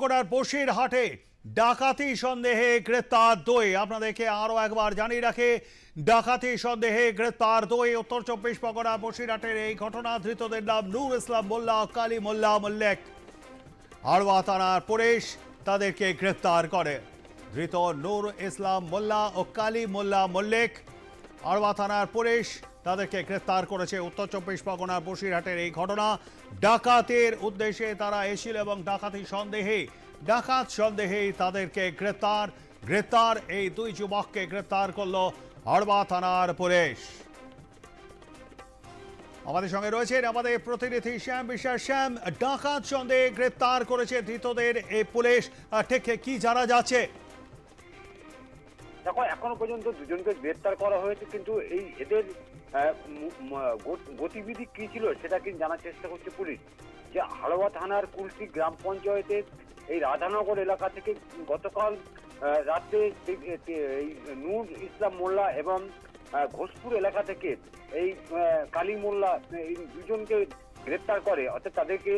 করার বসিরহাটে ডাকাতি সন্দেহে গ্রেপ্তার দুই। আপনাদেরকে আরো একবার জানিয়ে রাখে, ডাকাতি সন্দেহে গ্রেপ্তার দুই। উত্তর 24 পরগনা বসিরহাটের এই ঘটনা। ধৃতদের নাম নূর ইসলাম মোল্লা ও কালী মোল্লা মল্লিক। হাড়োয়া থানার পুলিশ তাদেরকে গ্রেপ্তার করে। ধৃত নূর ইসলাম মোল্লা ও কালী মোল্লা মল্লিক, হাড়োয়া থানার পুলিশ তাদেরকে গ্রেপ্তার করেছে। উত্তর 24 পরগনার বসিরহাটের এই ঘটনা। ডাকাতের উদ্দেশ্যে তারা এসেছিল এবং ডাকাত সন্দেহে তাদেরকে গ্রেপ্তার এই দুই যুবককে গ্রেপ্তার করলো হাড়োয়া থানার পুলিশ। আমাদের সঙ্গে রয়েছেন আমাদের প্রতিনিধি শ্যাম বিশ্বাস। শ্যাম, ডাকাত সন্দেহে গ্রেপ্তার করেছে ধৃতদের এই পুলিশ, ঠিক কি জানা যাচ্ছে? দেখো, এখনো পর্যন্ত দুজনকে গ্রেপ্তার করা হয়েছে, কিন্তু এদের গতিবিধি কি ছিল সেটা কিন্তু জানার চেষ্টা করছে পুলিশ। যে হাড়োয়া থানার কুলটি গ্রাম পঞ্চায়েতের এই রাধানগর এলাকা থেকে গতকাল রাতে এই নূর ইসলাম মোল্লা এবং ঘোষপুর এলাকা থেকে এই কালী মোল্লা, এই দুজনকে গ্রেপ্তার করে। অর্থাৎ তাদেরকে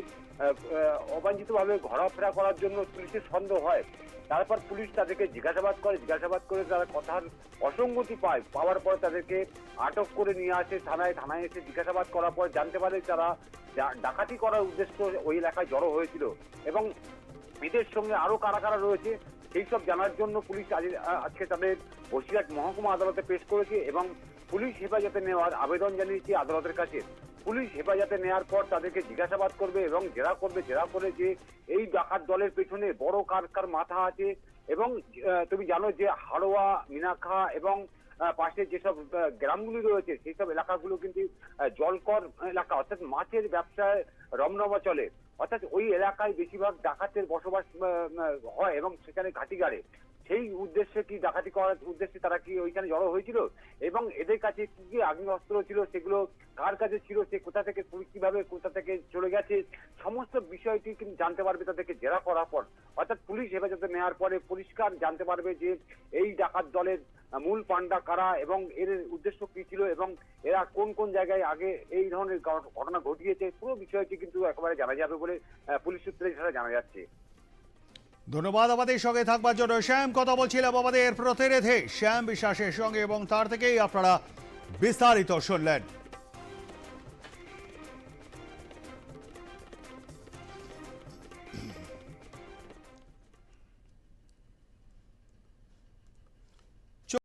অবাঞ্ছিতভাবে ঘোরাফেরা করার জন্য পুলিশের সন্দেহ হয়। তারপর পুলিশ তাদেরকে জিজ্ঞাসাবাদ করে তারা কথার অসঙ্গতি পাওয়ার পর তাদেরকে আটক করে নিয়ে আসে থানায় এসে জিজ্ঞাসাবাদ করার পর জানতে পারে তারা ডাকাতি করার উদ্দেশ্য ওই এলাকায় জড়ো হয়েছিল এবং এদের সঙ্গে আরো কারা কারা রয়েছে সেই সব জানার জন্য পুলিশ আজকে তাদের বসিরহাট মহকুমা আদালতে পেশ করেছে এবং পুলিশ হেফাজতে নেওয়ার আবেদন জানিয়েছে আদালতের কাছে। পুলিশ হেফাজতে নেওয়ার পর তাদেরকে জিজ্ঞাসাবাদ করবে এবং জেরা করে যে এই ডাকাত দলের পেছনে বড় কার মাথা আছে। এবং তুমি জানো যে হাড়োয়া, মিনাখা এবং পাশে যেসব গ্রামগুলি রয়েছে সেই সব এলাকাগুলো কিন্তু জলকর এলাকা, অর্থাৎ মাছের ব্যবসায় রমরমা চলে। অর্থাৎ ওই এলাকায় বেশিরভাগ ডাকাতের বসবাস হয় এবং সেখানে ঘাঁটি গাড়ে। সেই উদ্দেশ্যে কি ডাকাতি করার উদ্দেশ্যে তারা কি ওইখানে জড়ো হয়েছিল এবং এদের কাছে কি কি আগ্নেয়াস্ত্র ছিল, সেগুলো কার কাছে ছিল, সে কোথা থেকে কিভাবে কোথা থেকে চলে গেছে, সমস্ত বিষয়টি কিন্তু জানতে পারবে তাদেরকে জেরা করার পর। অর্থাৎ পুলিশ হেফাজতে নেওয়ার পরে পরিষ্কার জানতে পারবে যে এই ডাকাত দলের মূল পান্ডা কারা এবং এর উদ্দেশ্য কি ছিল এবং এরা কোন কোন জায়গায় আগে এই ধরনের ঘটনা ঘটিয়েছে। পুরো বিষয়টি কিন্তু একেবারে জানা যাবে বলে পুলিশ সূত্রে সেটা জানা যাচ্ছে। ধন্যবাদ আমাদের সঙ্গে থাকবার জন্য শ্যাম। কথা বলছিলাম আমাদের প্রতিনিধি শ্যাম বিশ্বাসের সঙ্গে এবং তার থেকেই আপনারা বিস্তারিত শুনলেন।